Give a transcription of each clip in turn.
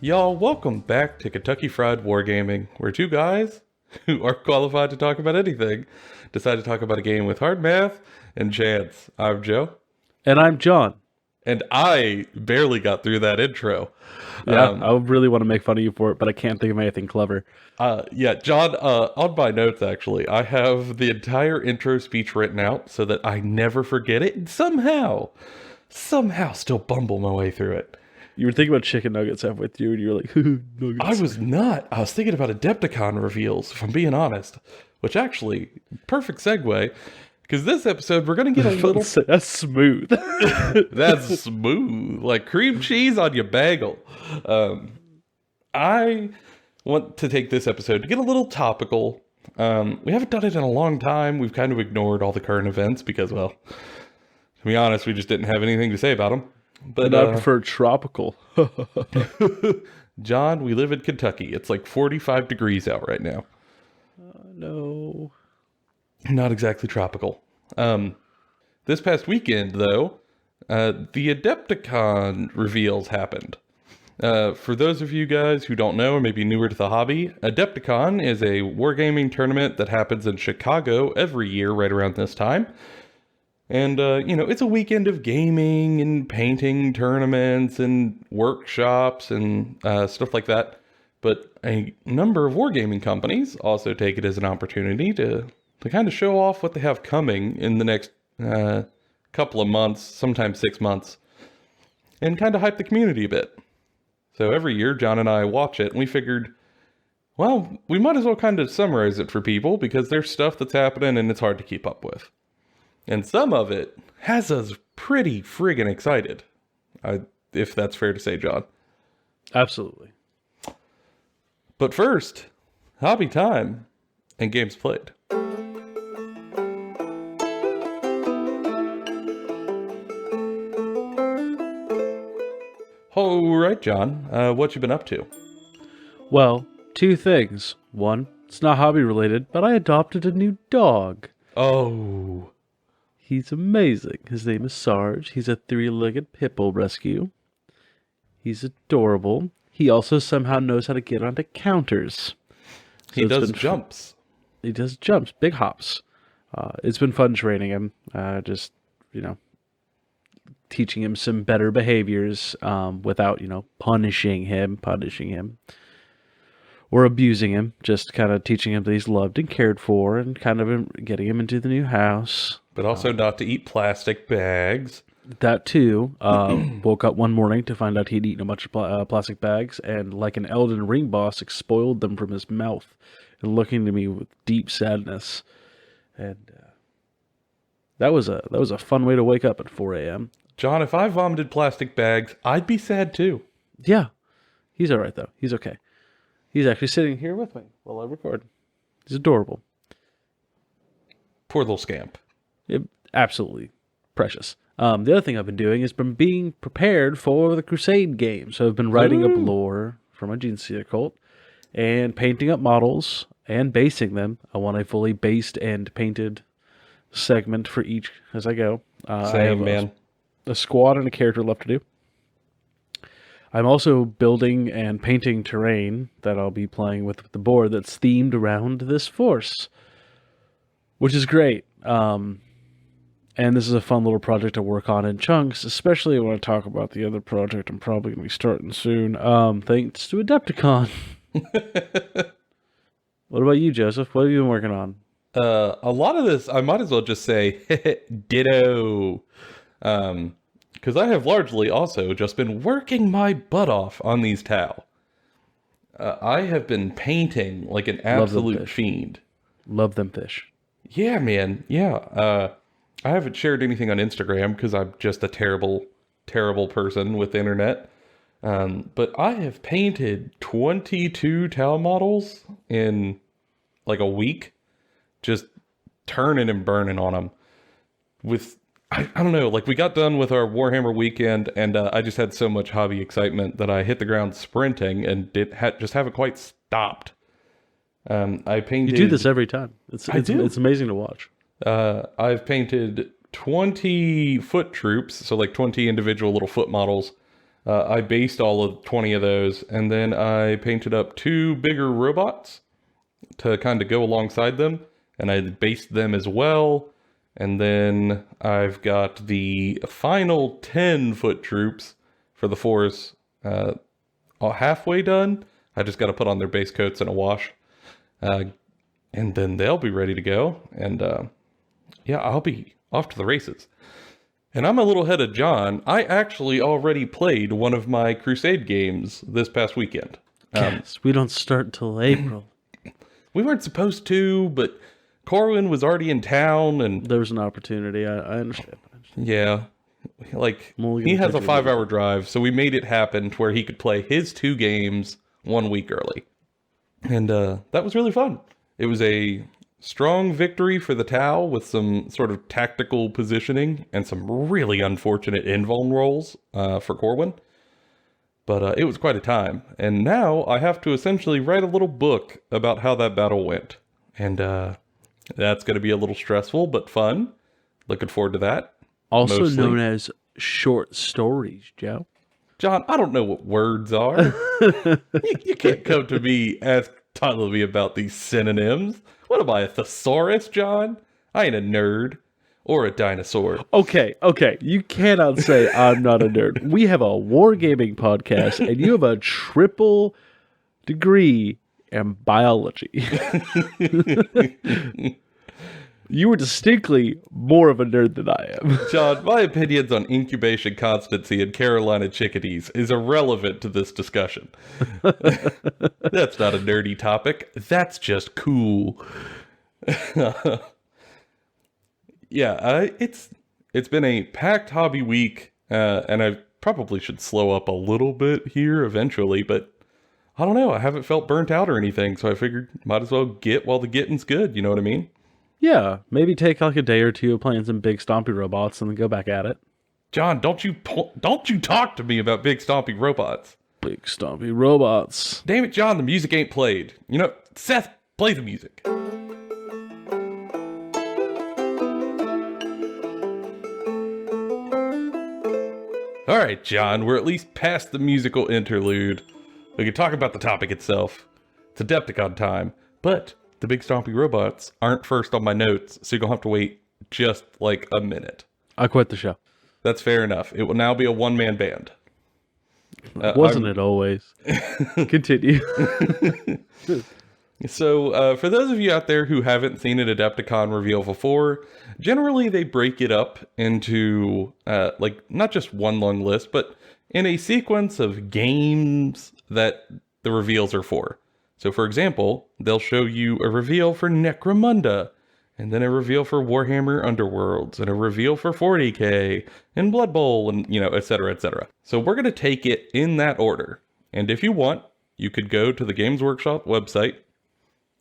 Y'all, welcome back to Kentucky Fried Wargaming, where two guys who aren't qualified to talk about anything decide to talk about a game with hard math and chance. I'm Joe. And I'm John. And I barely got through that intro. Yeah, I really want to make fun of you for it, but I can't think of anything clever. John, on my notes, actually, I have the entire intro speech written out so that I never forget it and somehow still bumble my way through it. You were thinking about chicken nuggets halfway through, and you were like, nuggets. I was not. I was thinking about Adepticon Reveals, if I'm being honest. Which actually, perfect segue, because this episode we're going to get a little... That's smooth. That's smooth. Like cream cheese on your bagel. I want to take this episode to get a little topical. We haven't done it in a long time. We've kind of ignored all the current events because, well, to be honest, we just didn't have anything to say about them. But I prefer tropical. John, we live in Kentucky. It's like 45 degrees out right now. No. Not exactly tropical. This past weekend, though, the Adepticon Reveals happened. For those of you guys who don't know or maybe newer to the hobby, Adepticon is a wargaming tournament that happens in Chicago every year right around this time. And, it's a weekend of gaming and painting tournaments and workshops and stuff like that. But a number of wargaming companies also take it as an opportunity to kind of show off what they have coming in the next couple of months, sometimes 6 months, and kind of hype the community a bit. So every year, John and I watch it, and we figured, well, we might as well kind of summarize it for people because there's stuff that's happening and it's hard to keep up with. And some of it has us pretty friggin' excited, if that's fair to say, John. Absolutely. But first, hobby time and games played. All right, John, what you been up to? Well, two things. One, it's not hobby related, but I adopted a new dog. Oh... He's amazing. His name is Sarge. He's a three-legged pit bull rescue. He's adorable. He also somehow knows how to get onto counters. He does jumps. He does jumps, big hops. It's been fun training him. Teaching him some better behaviors without, punishing him or abusing him. Just kind of teaching him that he's loved and cared for and kind of getting him into the new house. But also not to eat plastic bags. That too. Woke up one morning to find out he'd eaten a bunch of plastic bags and, like an Elden Ring boss, exploded them from his mouth and looking to me with deep sadness. And that was a fun way to wake up at 4 a.m. John, if I vomited plastic bags, I'd be sad too. Yeah. He's all right, though. He's okay. He's actually sitting here with me while I record. He's adorable. Poor little scamp. Absolutely precious. The other thing I've been doing is being prepared for the Crusade game. So I've been writing up lore for my Gene Seer cult and painting up models and basing them. I want a fully based and painted segment for each as I go. I have a squad and a character left to do. I'm also building and painting terrain that I'll be playing with the board that's themed around this force, which is great. And this is a fun little project to work on in chunks, especially when I talk about the other project I'm probably going to be starting soon, thanks to Adepticon. What about you, Joseph? What have you been working on? A lot of this, I might as well just say, ditto. Because I have largely also just been working my butt off on these Tau. I have been painting like an absolute fiend. Love them fish. Yeah, man. Yeah. I haven't shared anything on Instagram because I'm just a terrible, terrible person with the internet. But I have painted 22 Tau models in like a week, just turning and burning on them with I don't know, like we got done with our Warhammer weekend, and I just had so much hobby excitement that I hit the ground sprinting and just haven't quite stopped. I You do this painted. every time. It's amazing to watch. I've painted 20 foot troops, so like 20 individual little foot models. I based all of 20 of those, and then I painted up 2 bigger robots to kind of go alongside them, and I based them as well. And then I've got the final 10 foot troops for the force all halfway done. I just got to put on their base coats and a wash. And then they'll be ready to go. And yeah, I'll be off to the races. And I'm a little ahead of John. I actually already played one of my Crusade games this past weekend. Yes, we don't start until April. We weren't supposed to, but Corwin was already in town, and There was an opportunity. I understand. yeah, like Mulligan he has a potentially 5-hour drive, so we made it happen to where he could play his 2 games 1 week early. And that was really fun. It was a strong victory for the Tau with some sort of tactical positioning and some really unfortunate invuln rolls for Corwin. But it was quite a time. And now I have to essentially write a little book about how that battle went. And that's going to be a little stressful, but fun. Looking forward to that. Also Mostly. known as short stories, Joe. John, I don't know what words are. you can't come to me ask telling me about these synonyms. What am I, a thesaurus, John? I ain't a nerd or a dinosaur. Okay. You cannot say I'm not a nerd. We have a wargaming podcast, and you have a triple degree in biology. You were distinctly more of a nerd than I am. John, my opinions on incubation constancy and Carolina chickadees is irrelevant to this discussion. That's not a nerdy topic. That's just cool. Yeah, it's been a packed hobby week, and I probably should slow up a little bit here eventually, but I don't know. I haven't felt burnt out or anything, so I figured might as well get while the getting's good. You know what I mean? Yeah, maybe take like a day or two of playing some big stompy robots and then go back at it. John, don't you talk to me about big stomping robots. Big stompy robots. Damn it, John, the music ain't played. You know, Seth, play the music. All right, John, we're at least past the musical interlude. We can talk about the topic itself. It's Adepticon time, but the big stompy robots aren't first on my notes, so you're going to have to wait just like a minute. I quit the show. That's fair enough. It will now be a one-man band. Wasn't it always? Continue. So, for those of you out there who haven't seen an Adepticon reveal before, generally they break it up into, like, not just one long list, but in a sequence of games that the reveals are for. So, for example, they'll show you a reveal for Necromunda, and then a reveal for Warhammer Underworlds, and a reveal for 40k, and Blood Bowl, and, you know, etc., etc. So we're going to take it in that order. And if you want, you could go to the Games Workshop website,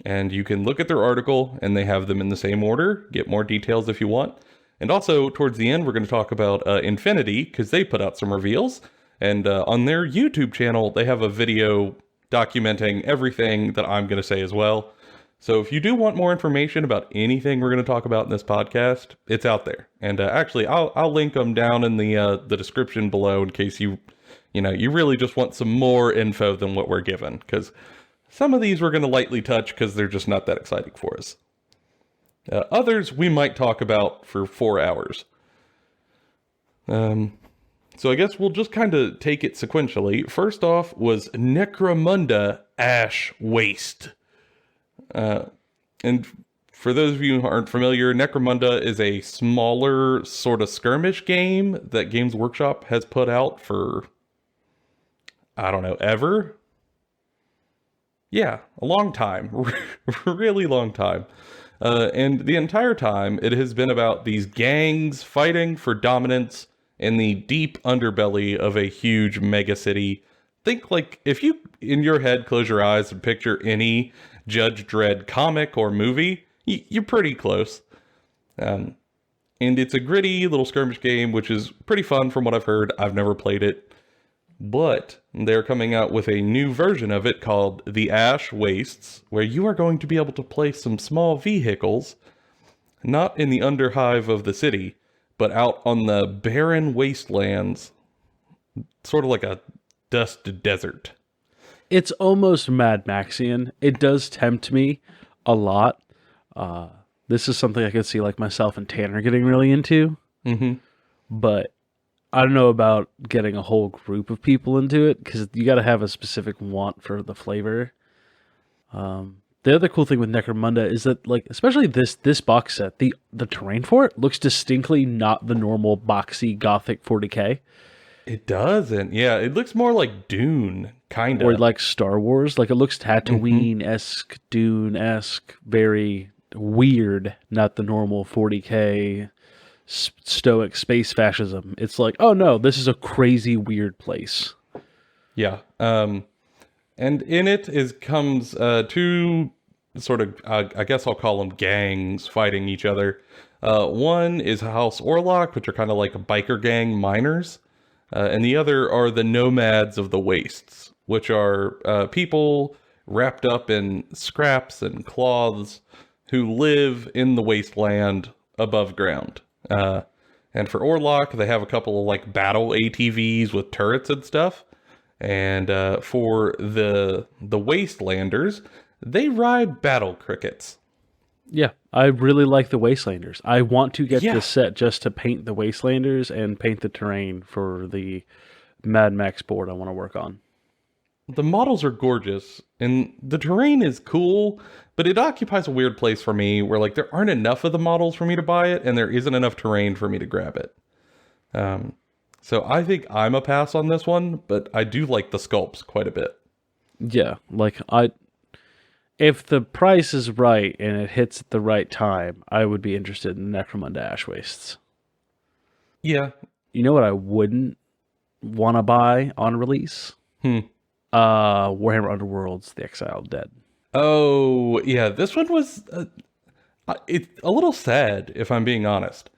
and you can look at their article, and they have them in the same order. Get more details if you want. And also, towards the end, we're going to talk about Infinity, because they put out some reveals. And on their YouTube channel, they have a video documenting everything that I'm going to say as well. So if you do want more information about anything we're going to talk about in this podcast, it's out there. And actually, I'll link them down in the description below in case you really just want some more info than what we're given. Because some of these we're going to lightly touch because they're just not that exciting for us. Others we might talk about for 4 hours. So I guess we'll just kind of take it sequentially. First off was Necromunda Ash Waste. And for those of you who aren't familiar, Necromunda is a smaller sort of skirmish game that Games Workshop has put out for, I don't know, ever? Yeah, a long time. Really long time. And the entire time, it has been about these gangs fighting for dominance in the deep underbelly of a huge mega city. Think like, if you, in your head, close your eyes and picture any Judge Dredd comic or movie, you're pretty close. And it's a gritty little skirmish game, which is pretty fun from what I've heard. I've never played it. But they're coming out with a new version of it called The Ash Wastes, where you are going to be able to place some small vehicles, not in the underhive of the city, but out on the barren wastelands, sort of like a dusted desert. It's almost Mad Maxian. It does tempt me a lot. This is something I could see like myself and Tanner getting really into. Mm-hmm. But I don't know about getting a whole group of people into it because you got to have a specific want for the flavor. The other cool thing with Necromunda is that, like, especially this box set, the terrain for it looks distinctly not the normal boxy gothic 40K. It doesn't. Yeah, it looks more like Dune, kind of. Or like Star Wars. Like, it looks Tatooine-esque, Dune-esque, very weird, not the normal 40K stoic space fascism. It's like, oh no, this is a crazy weird place. Yeah. And in it comes two sort of, I guess I'll call them gangs fighting each other. One is House Orlok, which are kind of like a biker gang miners. And the other are the Nomads of the Wastes, which are people wrapped up in scraps and cloths who live in the wasteland above ground. And for Orlok, they have a couple of like battle ATVs with turrets and stuff. And for the Wastelanders, they ride battle crickets. Yeah, I really like the Wastelanders. I want to get this set just to paint the Wastelanders and paint the terrain for the Mad Max board I want to work on. The models are gorgeous, and the terrain is cool, but it occupies a weird place for me where like there aren't enough of the models for me to buy it, and there isn't enough terrain for me to grab it. So I think I'm a pass on this one, but I do like the sculpts quite a bit. Yeah, like if the price is right and it hits at the right time, I would be interested in Necromunda Ash Wastes. Yeah. You know what I wouldn't want to buy on release? Warhammer Underworld's The Exiled Dead. Oh, yeah, this one was it's a little sad, if I'm being honest.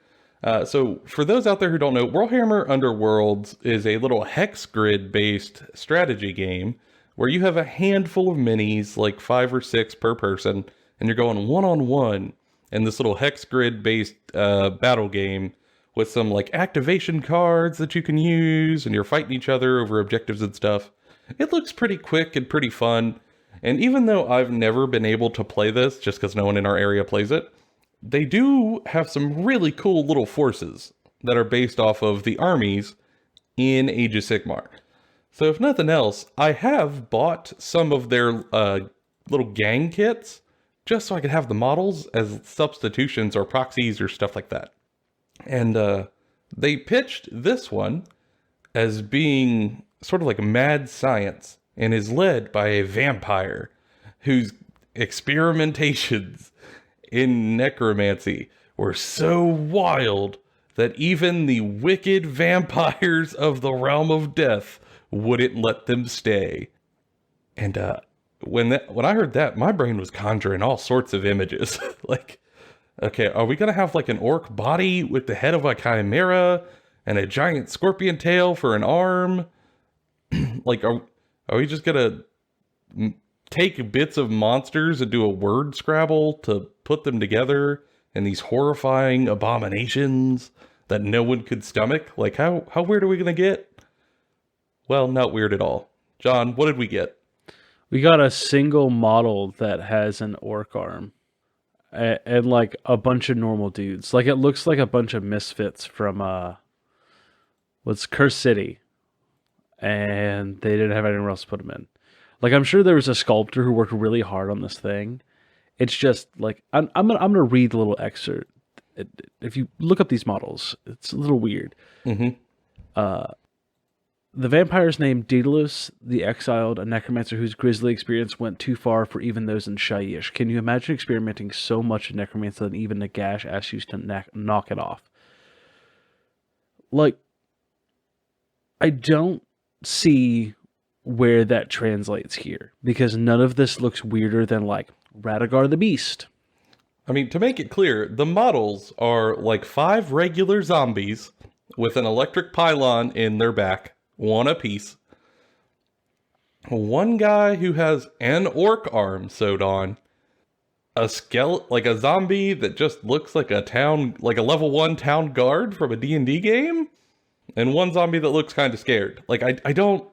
So for those out there who don't know, Warhammer Underworlds is a little hex grid-based strategy game where you have a handful of minis, like 5 or 6 per person, and you're going one-on-one in this little hex grid-based battle game with some like activation cards that you can use, and you're fighting each other over objectives and stuff. It looks pretty quick and pretty fun, and even though I've never been able to play this just because no one in our area plays it, they do have some really cool little forces that are based off of the armies in Age of Sigmar. So if nothing else, I have bought some of their little gang kits just so I could have the models as substitutions or proxies or stuff like that. And they pitched this one as being sort of like mad science and is led by a vampire whose experimentations in necromancy were so wild that even the wicked vampires of the realm of death wouldn't let them stay. And when I heard that, my brain was conjuring all sorts of images. Like, okay, are we gonna have like an orc body with the head of a chimera and a giant scorpion tail for an arm? Like, are we just gonna take bits of monsters and do a word scrabble to put them together in these horrifying abominations that no one could stomach? Like, how weird are we gonna get? Well, not weird at all. John, what did we get? We got a single model that has an orc arm and like a bunch of normal dudes. Like, it looks like a bunch of misfits from what's Curse City, and they didn't have anywhere else to put them in. Like, I'm sure there was a sculptor who worked really hard on this thing. It's just like I'm gonna read the little excerpt. If you look up these models, it's a little weird. The vampire's named Daedalus the Exiled, a necromancer whose grisly experience went too far for even those in Shyish. Can you imagine experimenting so much in necromancy that even Nagash asks you to knock it off? Like, I don't see where that translates here, because none of this looks weirder than like Radagar the Beast. I mean, to make it clear, the models are like 5 regular zombies with an electric pylon in their back, one apiece. One guy who has an orc arm sewed on, a skeleton, like a zombie that just looks like a town, like a level 1 town guard from a D&D game, and one zombie that looks kind of scared. Like, I don't...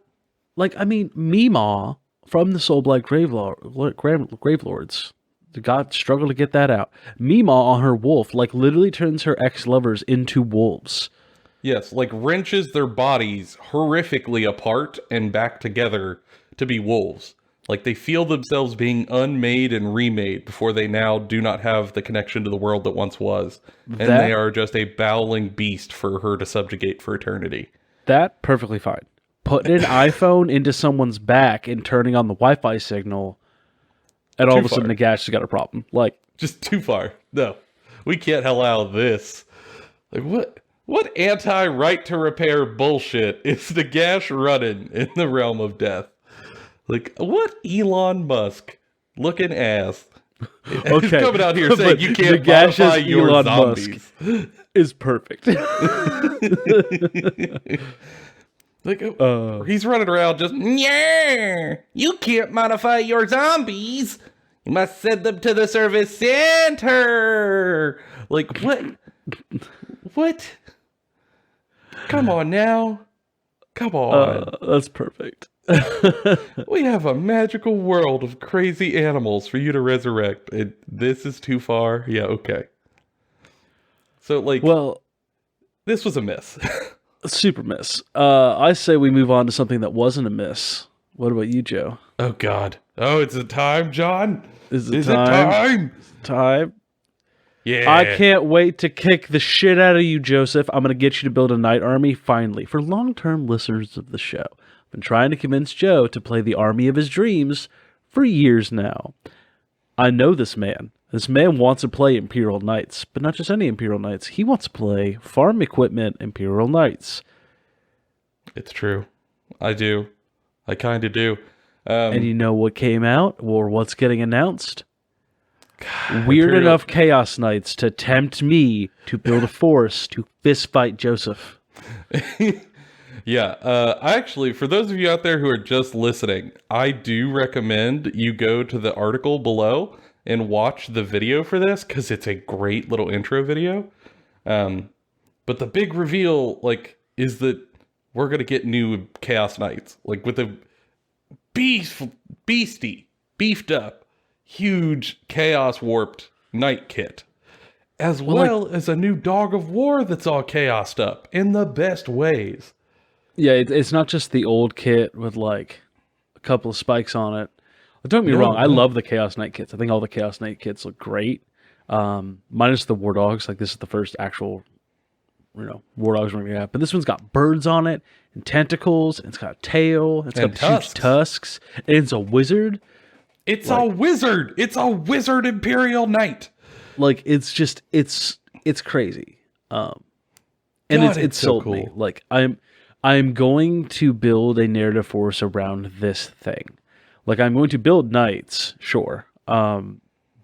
Like, I mean, Meemaw from the Soulblight Gravelords, the god struggled to get that out. Meemaw on her wolf, like, literally turns her ex-lovers into wolves. Yes, like wrenches their bodies horrifically apart and back together to be wolves. Like they feel themselves being unmade and remade before they now do not have the connection to the world that once was. And they are just a bowling beast for her to subjugate for eternity. That, perfectly fine. Putting an iPhone into someone's back and turning on the Wi-Fi signal, and all of a sudden Nagash has got a problem. Like, just too far. No, we can't allow this. Like what anti-right to repair bullshit is Nagash running in the realm of death? Like, what Elon Musk looking ass is coming out here saying you can't modify your Elon zombies? Musk is perfect. Like, he's running around just, yeah, you can't modify your zombies. You must send them to the service center. Like, what? What? Come on now. Come on. That's perfect. We have a magical world of crazy animals for you to resurrect. This is too far. Yeah, okay. So, like, well, this was a miss. Super miss. I say we move on to something that wasn't a miss. What about you, Joe? Oh, God. Oh, it's a time, John? Is it time? Time? Yeah. I can't wait to kick the shit out of you, Joseph. I'm going to get you to build a knight army, finally. For long-term listeners of the show, I've been trying to convince Joe to play the army of his dreams for years now. I know this man. This man wants to play Imperial Knights, but not just any Imperial Knights. He wants to play farm equipment Imperial Knights. It's true. I do. I kind of do. And you know what came out, or what's getting announced? Weird enough Chaos Knights to tempt me to build a force to fistfight Joseph. Yeah, actually, for those of you out there who are just listening, I do recommend you go to the article below and watch the video for this, because it's a great little intro video. But the big reveal, like, is that we're going to get new Chaos Knights, like, with a beefed up, huge Chaos Warped Knight kit, as well as a new Dog of War that's all chaosed up in the best ways. Yeah, it's not just the old kit with, like, a couple of spikes on it. Don't get me wrong, I love the Chaos Knight kits. I think all the Chaos Knight kits look great. Minus the War Dogs. Like, this is the first actual, War Dogs we're going to have. But this one's got birds on it, and tentacles, and it's got a tail, and it's got huge tusks, and it's a wizard. It's a wizard! It's a wizard Imperial Knight! Like, it's just, it's crazy. And it's so cool. Me. Like, I'm going to build a narrative force around this thing. Like, I'm going to build knights, sure. But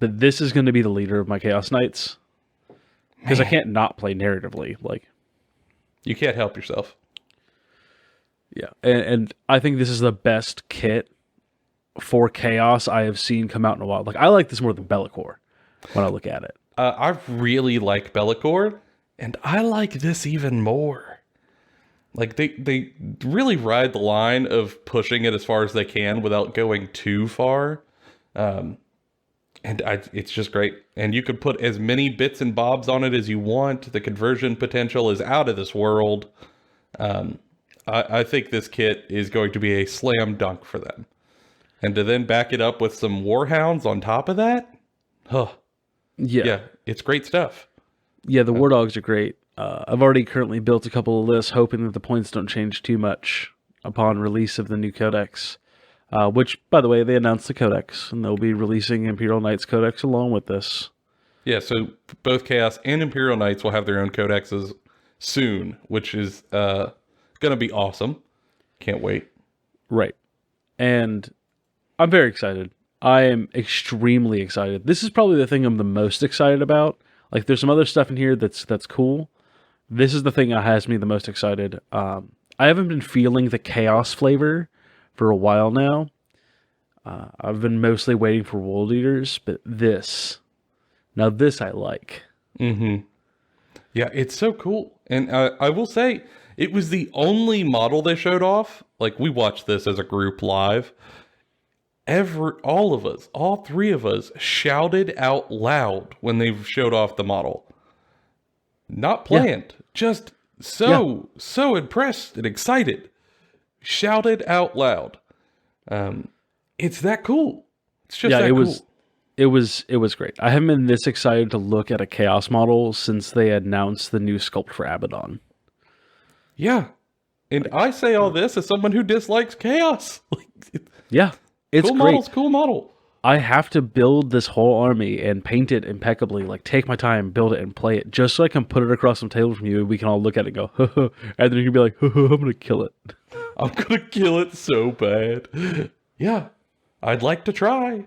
this is going to be the leader of my Chaos Knights. Because I can't not play narratively. Like, you can't help yourself. Yeah. And I think this is the best kit for Chaos I have seen come out in a while. Like, I like this more than Be'lakor when I look at it. I really like Be'lakor, and I like this even more. Like, they really ride the line of pushing it as far as they can without going too far. It's just great. And you can put as many bits and bobs on it as you want. The conversion potential is out of this world. I think this kit is going to be a slam dunk for them. And to then back it up with some Warhounds on top of that? Yeah, it's great stuff. Yeah, the War Dogs are great. I've already currently built a couple of lists, hoping that the points don't change too much upon release of the new codex. Which, by the way, they announced the codex, and they'll be releasing Imperial Knights codex along with this. Yeah, so both Chaos and Imperial Knights will have their own codexes soon, which is going to be awesome. Can't wait. Right. And I'm very excited. I am extremely excited. This is probably the thing I'm the most excited about. Like, there's some other stuff in here that's cool. This is the thing that has me the most excited. I haven't been feeling the chaos flavor for a while now. I've been mostly waiting for World Eaters, but this I like. Mm-hmm. Yeah, it's so cool. And I will say, it was the only model they showed off. Like, we watched this as a group live. All of us, all three of us, shouted out loud when they showed off the model. Not planned, just so impressed and excited. Shouted out loud. It's that cool. It's just that cool. It was great. I haven't been this excited to look at a Chaos model since they announced the new sculpt for Abaddon. Yeah. And I say all this as someone who dislikes Chaos. Yeah. It's cool great. Cool model. I have to build this whole army and paint it impeccably, like take my time, build it and play it, just so I can put it across some table from you and we can all look at it and go, and then you can be like, I'm going to kill it. I'm going to kill it so bad. Yeah. I'd like to try.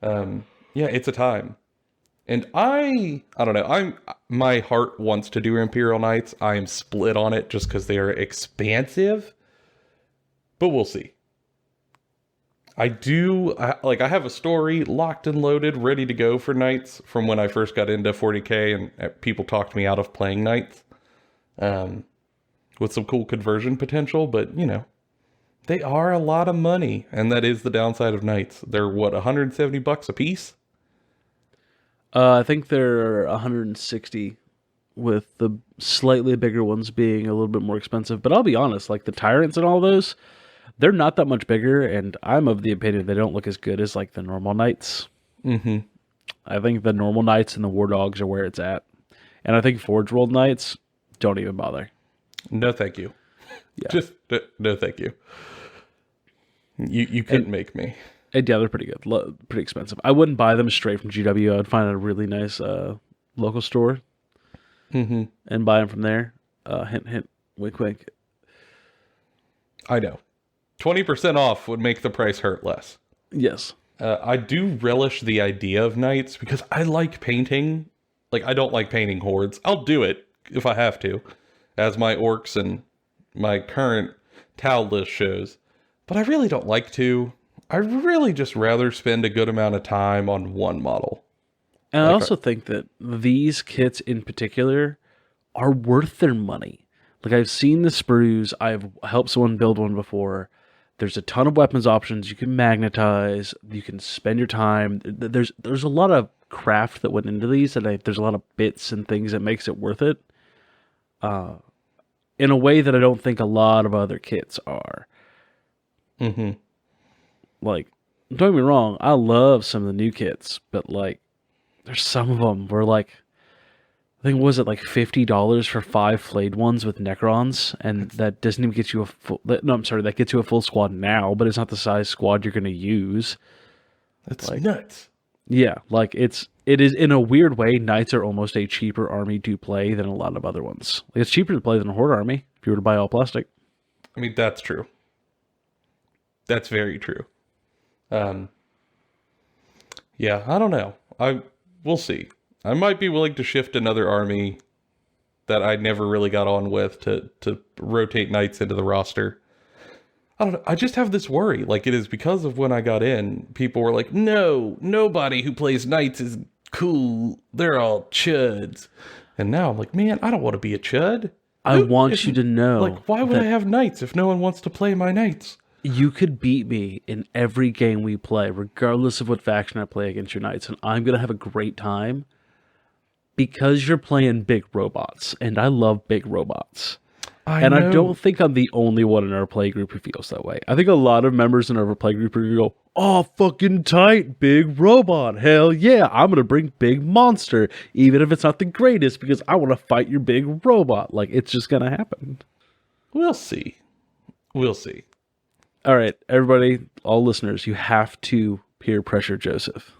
Yeah, it's a time. And I don't know, my heart wants to do Imperial Knights. I am split on it just because they are expansive. But we'll see. I have a story locked and loaded, ready to go for Knights from when I first got into 40k and people talked me out of playing Knights. With some cool conversion potential, but they are a lot of money, and that is the downside of Knights. They're $170 a piece? I think they're 160, with the slightly bigger ones being a little bit more expensive. But I'll be honest, like the Tyrants and all those, they're not that much bigger, and I'm of the opinion they don't look as good as like the normal Knights. Mm-hmm. I think the normal Knights and the War Dogs are where it's at. And I think Forge World Knights, don't even bother. No, thank you. Yeah. Just, no, thank you. You couldn't make me. Yeah, they're pretty good. Pretty expensive. I wouldn't buy them straight from GW. I'd find a really nice local store and buy them from there. Hint, hint, wink, wink. I know. 20% off would make the price hurt less. Yes. I do relish the idea of Knights because I like painting. Like, I don't like painting hordes. I'll do it if I have to, as my orcs and my current Tau list shows. But I really don't like to. I really just rather spend a good amount of time on one model. And I also think that these kits in particular are worth their money. Like, I've seen the sprues. I've helped someone build one before. There's a ton of weapons options. You can magnetize. You can spend your time. There's a lot of craft that went into these, and there's a lot of bits and things that makes it worth it. In a way that I don't think a lot of other kits are. Mm-hmm. Like, don't get me wrong, I love some of the new kits, but like, there's some of them where like, I think was it like $50 for 5 flayed ones with Necrons, and that doesn't even get you a full. No, I'm sorry, that gets you a full squad now, but it's not the size squad you're going to use. That's like, nuts. Yeah, like it is in a weird way. Knights are almost a cheaper army to play than a lot of other ones. Like, it's cheaper to play than a Horde army if you were to buy all plastic. I mean, that's true. That's very true. Yeah, I don't know. We'll see. I might be willing to shift another army that I never really got on with to rotate Knights into the roster. I don't know. I just have this worry. Like, it is because of when I got in, people were like, no, nobody who plays Knights is cool. They're all chuds. And now I'm like, man, I don't want to be a chud. I want you to know. Like, why would I have Knights if no one wants to play my Knights? You could beat me in every game we play, regardless of what faction I play against your Knights, and I'm going to have a great time because you're playing big robots, and I love big robots. I don't think I'm the only one in our play group who feels that way. I think a lot of members in our play group are going to go, oh, fucking tight, big robot. Hell yeah, I'm going to bring big monster, even if it's not the greatest, because I want to fight your big robot. Like, it's just going to happen. We'll see. We'll see. All right, everybody, all listeners, you have to peer pressure Joseph.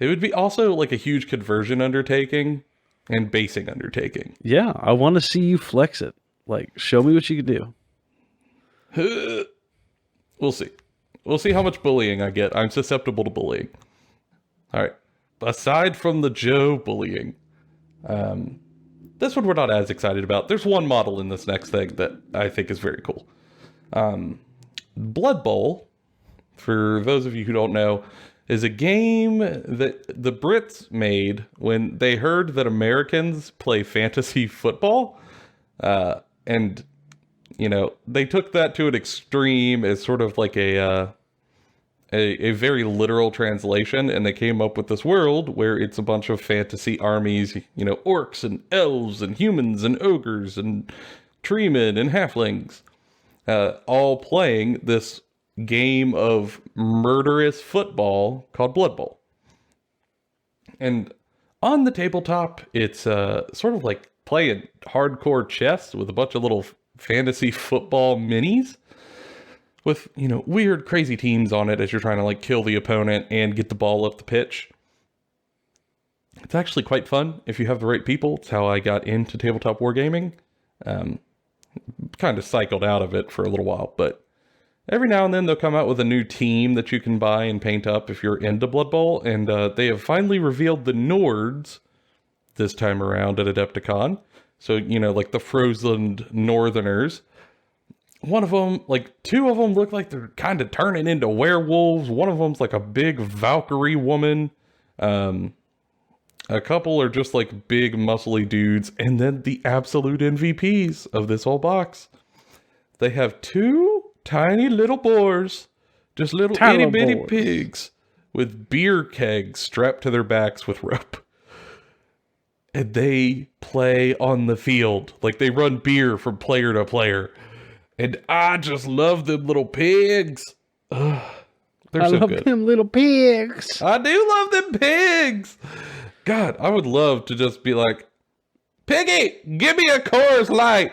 It would be also like a huge conversion undertaking and basing undertaking. Yeah, I want to see you flex it. Like, show me what you can do. We'll see. We'll see how much bullying I get. I'm susceptible to bullying. All right. Aside from the Joe bullying, this one we're not as excited about. There's one model in this next thing that I think is very cool. Blood Bowl, for those of you who don't know, is a game that the Brits made when they heard that Americans play fantasy football. And, you know, they took that to an extreme as sort of like a very literal translation, and they came up with this world where it's a bunch of fantasy armies, you know, orcs and elves and humans and ogres and treemen and halflings, all playing this game of murderous football called Blood Bowl. And on the tabletop, it's sort of like playing hardcore chess with a bunch of little fantasy football minis with, you know, weird, crazy teams on it as you're trying to, like, kill the opponent and get the ball up the pitch. It's actually quite fun if you have the right people. It's how I got into tabletop wargaming. Kind of cycled out of it for a little while, but every now and then they'll come out with a new team that you can buy and paint up if you're into Blood Bowl, and they have finally revealed the Nords this time around at Adepticon. So, you know, like the frozen Northerners. One of them, like, two of them look like they're kind of turning into werewolves. One of them's like a big Valkyrie woman. A couple are just like big muscly dudes. And then the absolute MVPs of this whole box. They have two tiny little boars. Just little itty bitty pigs with beer kegs strapped to their backs with rope. And they play on the field. Like, they run beer from player to player. And I just love them little pigs. Ugh, they're so good. I love them little pigs. I do love them pigs. God, I would love to just be like, Piggy, give me a Coors Light.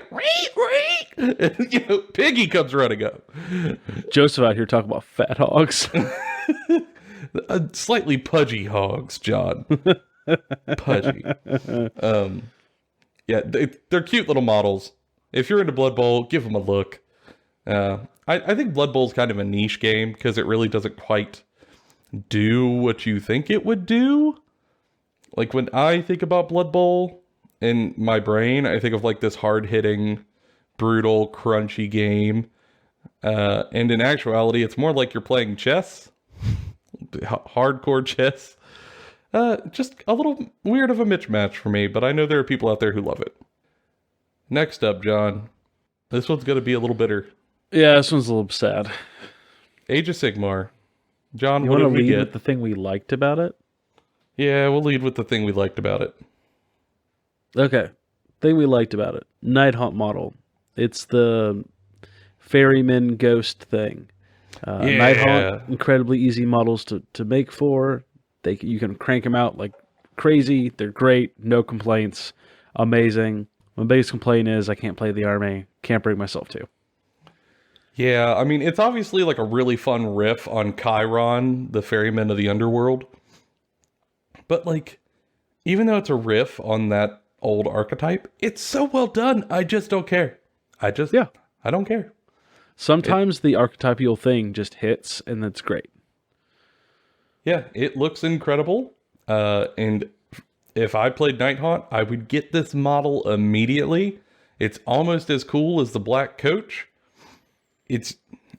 And, you know, Piggy comes running up. Joseph out here talking about fat hogs. Slightly pudgy hogs, John. Pudgy. Yeah, they're cute little models. If you're into Blood Bowl, give them a look. I think Blood Bowl is kind of a niche game because it really doesn't quite do what you think it would do. Like, when I think about Blood Bowl in my brain, I think of like this hard-hitting, brutal, crunchy game. And in actuality, it's more like you're playing chess. Hardcore chess. Just a little weird of a mismatch for me, but I know there are people out there who love it. Next up, John. This one's going to be a little bitter. Yeah, this one's a little sad. Age of Sigmar. John, you what did we get? You want to lead with the thing we liked about it? Yeah, we'll lead with the thing we liked about it. Okay. Thing we liked about it. Nighthaunt model. It's the ferryman ghost thing. Nighthaunt, incredibly easy models to make for. You can crank them out like crazy. They're great. No complaints. Amazing. My biggest complaint is I can't play the army. Can't bring myself to. Yeah, I mean, it's obviously like a really fun riff on Chiron, the ferryman of the Underworld. But, like, even though it's a riff on that old archetype, it's so well done. I just don't care. I don't care. Sometimes the archetypal thing just hits, and that's great. Yeah, it looks incredible. And if I played Nighthaunt, I would get this model immediately. It's almost as cool as the Black Coach. It's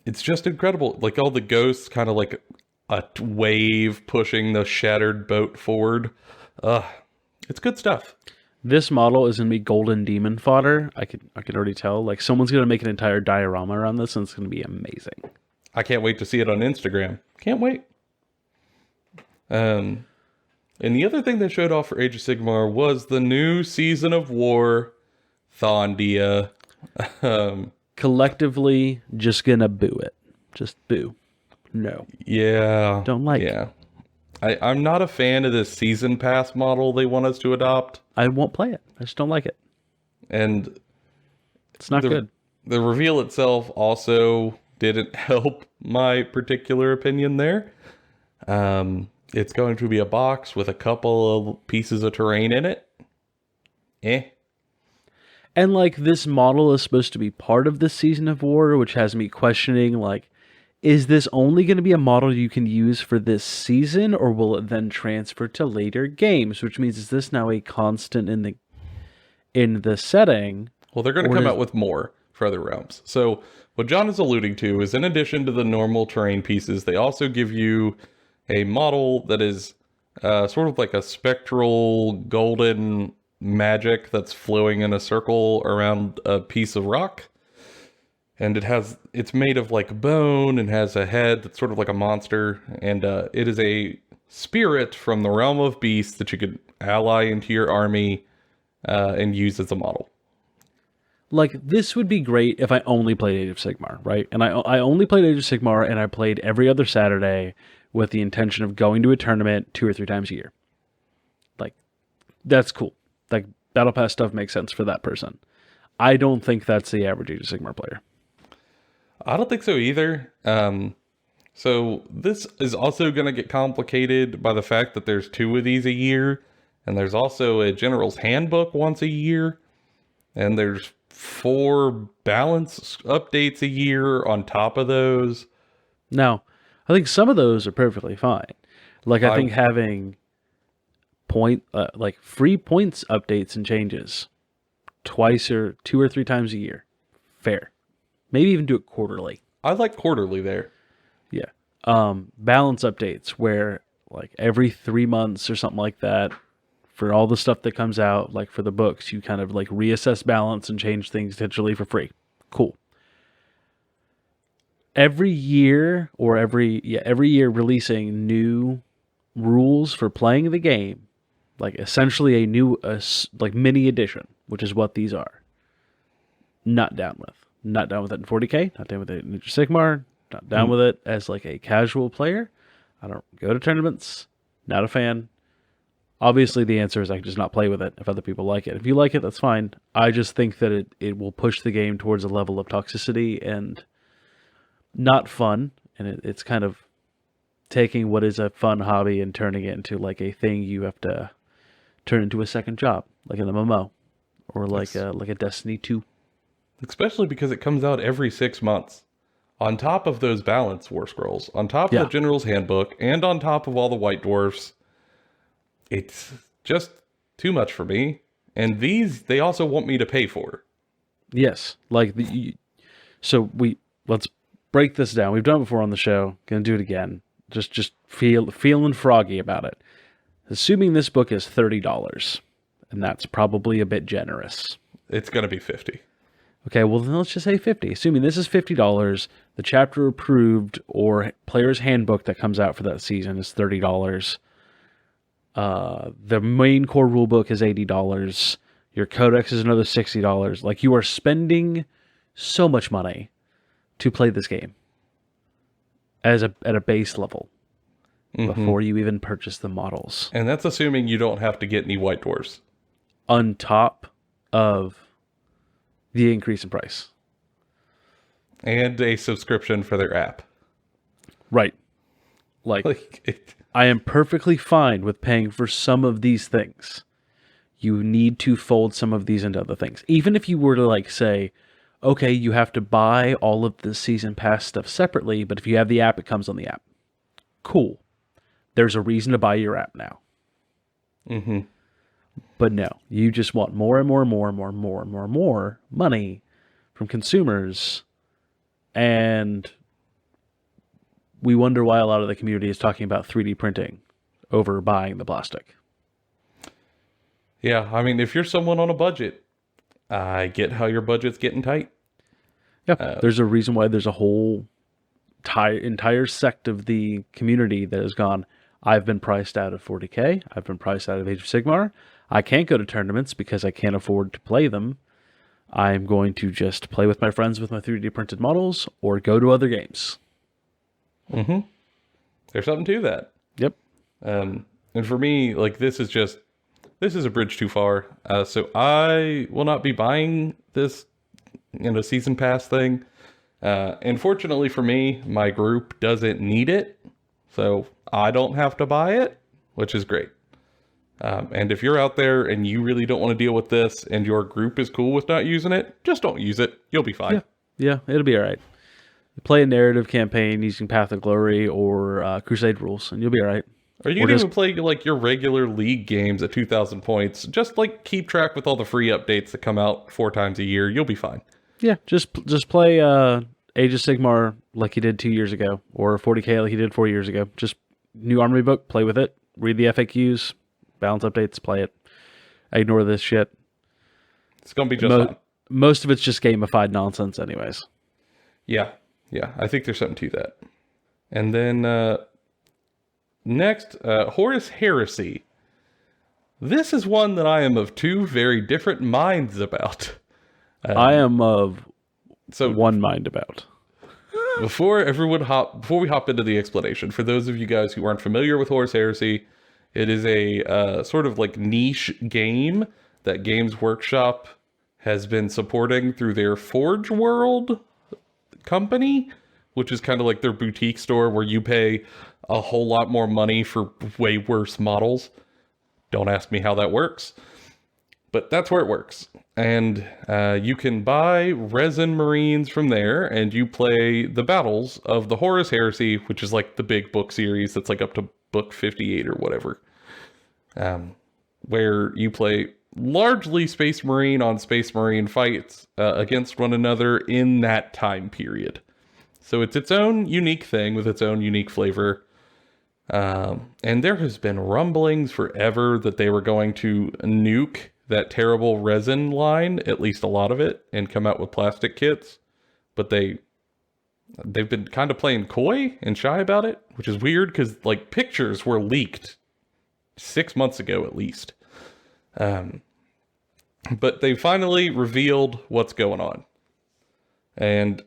just incredible. Like, all the ghosts kind of like a wave pushing the shattered boat forward. It's good stuff. This model is going to be golden demon fodder. I can already tell. Like, someone's going to make an entire diorama around this, and it's going to be amazing. I can't wait to see it on Instagram. Can't wait. And the other thing they showed off for Age of Sigmar was the new Season of War, Thondia. Collectively, just gonna boo it. Just boo. No. Yeah. Don't like it. Yeah. I'm not a fan of this season pass model they want us to adopt. I won't play it. I just don't like it. And it's not good. The reveal itself also didn't help my particular opinion there. It's going to be a box with a couple of pieces of terrain in it. And, like, this model is supposed to be part of the Season of War, which has me questioning, like, Is this only going to be a model you can use for this season, or will it then transfer to later games? Which means, is this now a constant in the setting? Well, they're going to come out with more for other realms. So what John is alluding to is, in addition to the normal terrain pieces, they also give you a model that is sort of like a spectral golden magic that's flowing in a circle around a piece of rock. And it's made of like bone and has a head that's sort of like a monster. And it is a spirit from the realm of beasts that you could ally into your army and use as a model. Like, this would be great if I only played Age of Sigmar, right? And I only played Age of Sigmar, and I played every other Saturday with the intention of going to a tournament 2 or 3 times a year. Like, that's cool. Like, Battle Pass stuff makes sense for that person. I don't think that's the average Age of Sigmar player. I don't think so either. So this is also going to get complicated by the fact that there's 2 of these a year, and there's also a General's Handbook once a year, and there's 4 balance updates a year on top of those. Now, I think some of those are perfectly fine. Like, I think having free points updates and changes twice or 2 or 3 times a year, fair. Maybe even do it quarterly. I like quarterly there. Yeah. Balance updates where like every 3 months or something like that, for all the stuff that comes out, like for the books, you kind of like reassess balance and change things digitally for free. Cool. Every year releasing new rules for playing the game, like essentially a new like mini edition, which is what these are. Not down with. Not down with it in 40k, not down with it in Age of Sigmar, not down with it as like a casual player. I don't go to tournaments, not a fan. Obviously, the answer is I can just not play with it if other people like it. If you like it, that's fine. I just think that it will push the game towards a level of toxicity and not fun. And it's kind of taking what is a fun hobby and turning it into like a thing you have to turn into a second job, like an MMO or like a Destiny 2. Especially because it comes out every 6 months. On top of those balance war scrolls, on top of the General's Handbook, and on top of all the White Dwarfs, it's just too much for me. And these, they also want me to pay for. Yes. Like, let's break this down. We've done it before on the show. Gonna do it again. Just feeling froggy about it. Assuming this book is $30, and that's probably a bit generous. It's going to be $50. Okay, well then let's just say $50. Assuming this is $50, the chapter approved or player's handbook that comes out for that season is $30. The main core rulebook is $80. Your codex is another $60. Like, you are spending so much money to play this game at a base level before you even purchase the models. And that's assuming you don't have to get any White Dwarfs. On top of the increase in price. And a subscription for their app. Right. Like I am perfectly fine with paying for some of these things. You need to fold some of these into other things. Even if you were to like say, okay, you have to buy all of the season pass stuff separately, but if you have the app, it comes on the app. Cool. There's a reason to buy your app now. Mm-hmm. But no, you just want more and more and more and more and more and more and more money from consumers. And we wonder why a lot of the community is talking about 3D printing over buying the plastic. Yeah, I mean, if you're someone on a budget, I get how your budget's getting tight. Yeah, there's a reason why there's a whole entire sect of the community that has gone, I've been priced out of 40k, I've been priced out of Age of Sigmar, I can't go to tournaments because I can't afford to play them. I'm going to just play with my friends with my 3D printed models or go to other games. Mm-hmm. There's something to that. Yep. And for me, like, this is a bridge too far. So I will not be buying this, season pass thing. And fortunately for me, my group doesn't need it. So I don't have to buy it, which is great. And if you're out there and you really don't want to deal with this and your group is cool with not using it, just don't use it. You'll be fine. Yeah, it'll be all right. Play a narrative campaign using Path of Glory or Crusade rules, and you'll be all right. Or you can even play like your regular League games at 2,000 points. Just like keep track with all the free updates that come out 4 times a year. You'll be fine. Yeah, just play Age of Sigmar like you did 2 years ago, or 40k like you did 4 years ago. Just new army book, play with it, read the FAQs, balance updates, play it. Ignore this shit. It's gonna be just fine. Most of it's just gamified nonsense, anyways. Yeah, I think there's something to that. And then next, Horus Heresy. This is one that I am of 2 very different minds about. I am of one mind about. Before we hop into the explanation, for those of you guys who aren't familiar with Horus Heresy, it is a sort of like niche game that Games Workshop has been supporting through their Forge World company, which is kind of like their boutique store where you pay a whole lot more money for way worse models. Don't ask me how that works, but that's where it works. And you can buy resin marines from there, and you play the battles of the Horus Heresy, which is like the big book series that's like up to book 58 or whatever, where you play largely Space Marine on Space Marine fights against one another in that time period. So it's its own unique thing with its own unique flavor. And there has been rumblings forever that they were going to nuke that terrible resin line, at least a lot of it, and come out with plastic kits. But they've been kind of playing coy and shy about it, which is weird because like pictures were leaked 6 months ago at least. But they finally revealed what's going on. And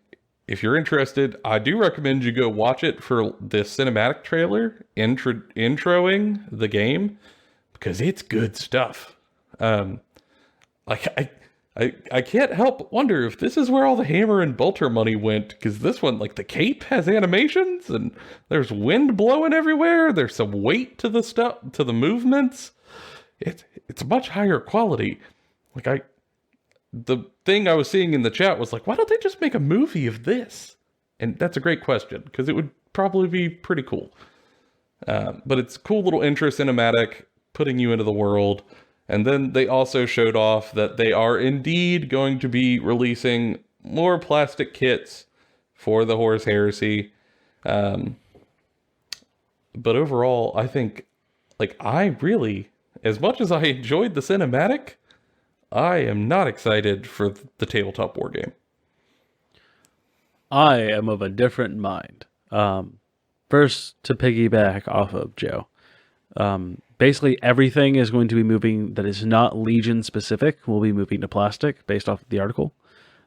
if you're interested, I do recommend you go watch it for this cinematic trailer introing the game, because it's good stuff. Like I can't help but wonder if this is where all the Hammer and Bolter money went, because this one, like the cape has animations and there's wind blowing everywhere. There's some weight to the stuff, to the movements. It's much higher quality. Like the thing I was seeing in the chat was like, why don't they just make a movie of this? And that's a great question, because it would probably be pretty cool. But it's a cool little intro cinematic, putting you into the world. And then they also showed off that they are indeed going to be releasing more plastic kits for the Horus Heresy. But overall, I think, like, I really, as much as I enjoyed the cinematic, I am not excited for the tabletop war game. I am of a different mind. First, to piggyback off of Joe, basically everything is going to be moving that is not Legion specific will be moving to plastic based off of the article.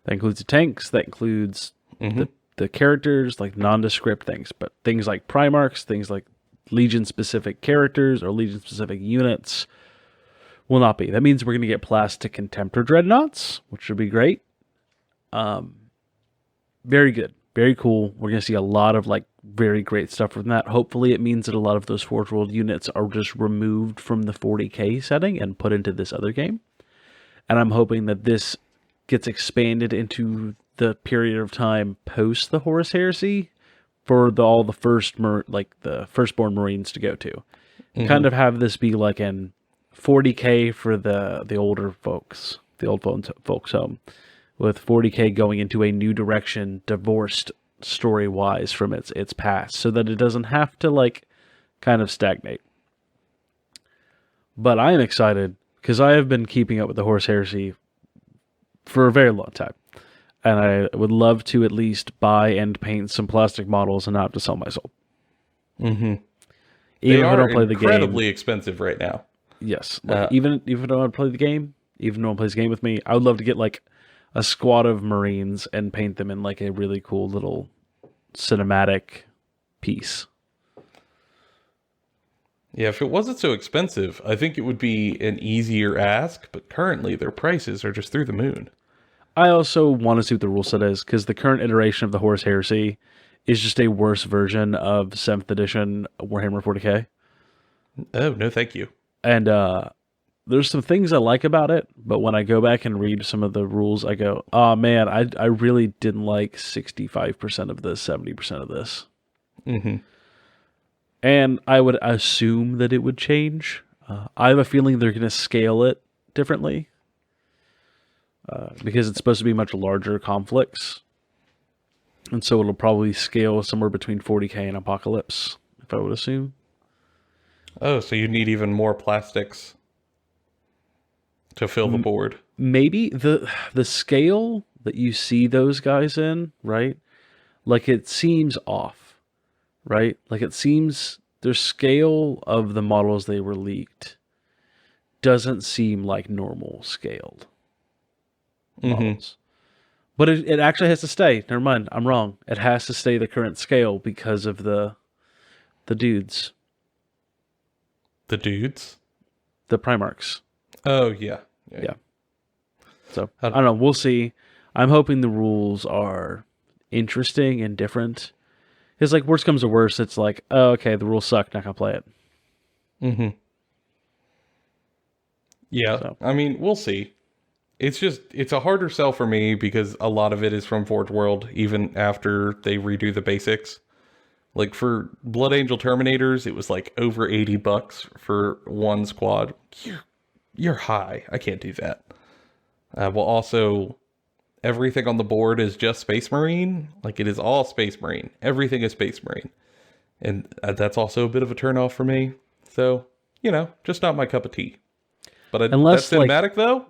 That includes the tanks, that includes the characters, like nondescript things, but things like Primarchs, things like Legion specific characters or Legion specific units will not be. That means we're going to get plastic Contemptor Dreadnoughts, which would be great. Very good. Very cool. We're going to see a lot of like very great stuff from that. Hopefully it means that a lot of those Forge World units are just removed from the 40k setting and put into this other game. And I'm hoping that this gets expanded into the period of time post the Horus Heresy for all the the firstborn Marines to go to. Kind of have this be like an 40k for the older folks, the old folks home, with 40k going into a new direction, divorced story-wise from its past, so that it doesn't have to like kind of stagnate. But I am excited because I have been keeping up with the Horus Heresy for a very long time, and I would love to at least buy and paint some plastic models and not have to sell my soul. Even They if I are don't play the game, incredibly expensive right now. yes. Like, even if I don't want to play the game, even no one plays the game with me, I would love to get like a squad of Marines and paint them in like a really cool little cinematic piece. Yeah, if it wasn't so expensive, I think it would be an easier ask, but currently their prices are just through the moon. I also want to see what the rule set is, because the current iteration of the Horus Heresy is just a worse version of 7th edition Warhammer 40k. Oh, no thank you. And there's some things I like about it, but when I go back and read some of the rules, I go, oh man, I really didn't like 65% of this, 70% of this. Mm-hmm. And I would assume that it would change. I have a feeling they're going to scale it differently because it's supposed to be much larger conflicts. And so it'll probably scale somewhere between 40k and Apocalypse, if I would assume. Oh, so you need even more plastics to fill the board. Maybe the scale that you see those guys in, right? Like it seems off, right? Like it seems their scale of the models they were leaked doesn't seem like normal scaled models. But it actually has to stay. Never mind, I'm wrong. It has to stay the current scale because of the dudes. The dudes? The Primarchs. Oh, yeah. Yeah. So, I don't know. We'll see. I'm hoping the rules are interesting and different. It's like, worst comes to worst, it's like, oh, okay, the rules suck, not going to play it. Mm-hmm. Yeah, So. I mean, we'll see. It's a harder sell for me because a lot of it is from Forge World, even after they redo the basics. Like for Blood Angel Terminators, it was like over $80 for one squad. You're high. I can't do that. Well, also, everything on the board is just Space Marine. Like it is all Space Marine. Everything is Space Marine. And that's also a bit of a turnoff for me. So, just not my cup of tea. But Unless, that cinematic, though,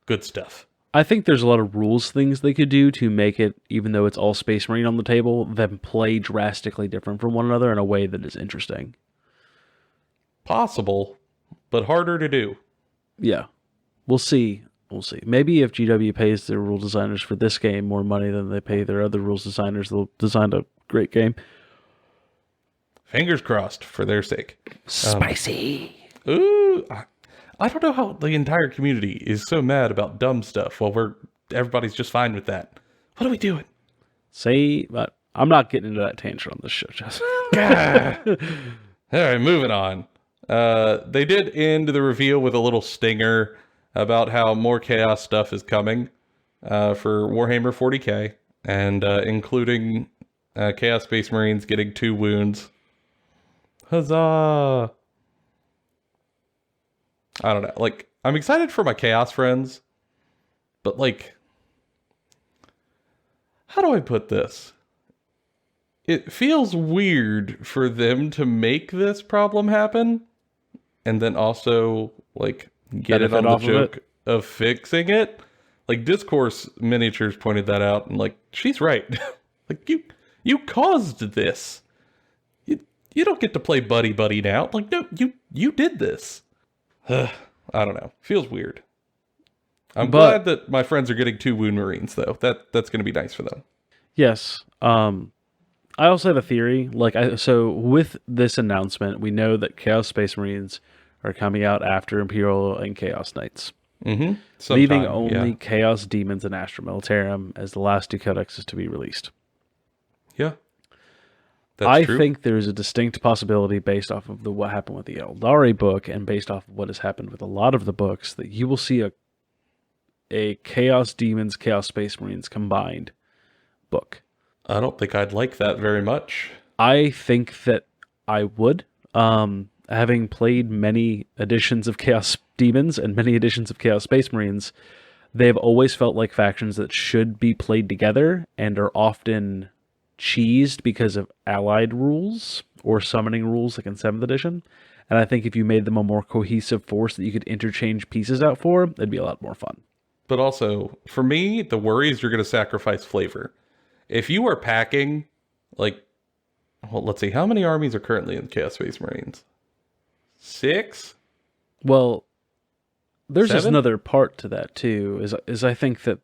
good stuff. I think there's a lot of rules things they could do to make it, even though it's all Space Marine on the table, them play drastically different from one another in a way that is interesting. Possible, but harder to do. Yeah. We'll see. We'll see. Maybe if GW pays their rule designers for this game more money than they pay their other rules designers, they'll design a great game. Fingers crossed for their sake. Spicy. Ooh, I don't know how the entire community is so mad about dumb stuff while everybody's just fine with that. What are we doing? But I'm not getting into that tangent on this show, Jess. All right, moving on. They did end the reveal with a little stinger about how more chaos stuff is coming for Warhammer 40k, and including Chaos Space Marines getting 2 wounds. Huzzah! I don't know. Like, I'm excited for my Chaos friends, but like, how do I put this? It feels weird for them to make this problem happen and then also like get it on the joke of fixing it. Like Discourse Miniatures pointed that out and like, she's right. Like you caused this. You don't get to play buddy buddy now. Like, no, you did this. I don't know. Feels weird. I'm glad that my friends are getting 2 Wound Marines, though. That's going to be nice for them. Yes. I also have a theory. So with this announcement, we know that Chaos Space Marines are coming out after Imperial and Chaos Knights. Mm-hmm. Leaving only Chaos Demons and Astra Militarum as the last 2 codexes to be released. Yeah. I think there's a distinct possibility based off of what happened with the Eldari book and based off of what has happened with a lot of the books that you will see a Chaos Demons, Chaos Space Marines combined book. I don't think I'd like that very much. I think that I would. Having played many editions of Chaos Demons and many editions of Chaos Space Marines, they have always felt like factions that should be played together and are often cheesed because of allied rules or summoning rules like in 7th edition. And I think if you made them a more cohesive force that you could interchange pieces out for, it'd be a lot more fun. But also, for me, the worry is you're going to sacrifice flavor. If you are packing, like, well, let's see, how many armies are currently in Chaos Space Marines? 6? Well, there's 7? just another part to that too, is I think that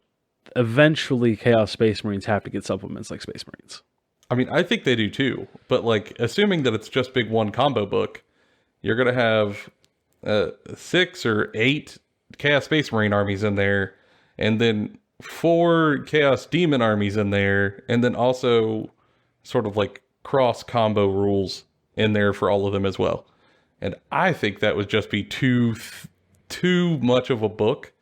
eventually Chaos Space Marines have to get supplements like Space Marines. I mean, I think they do too, but like, assuming that it's just big one combo book, you're going to have 6 or 8 Chaos Space Marine armies in there, and then 4 Chaos Demon armies in there, and then also sort of like cross combo rules in there for all of them as well. And I think that would just be too much of a book,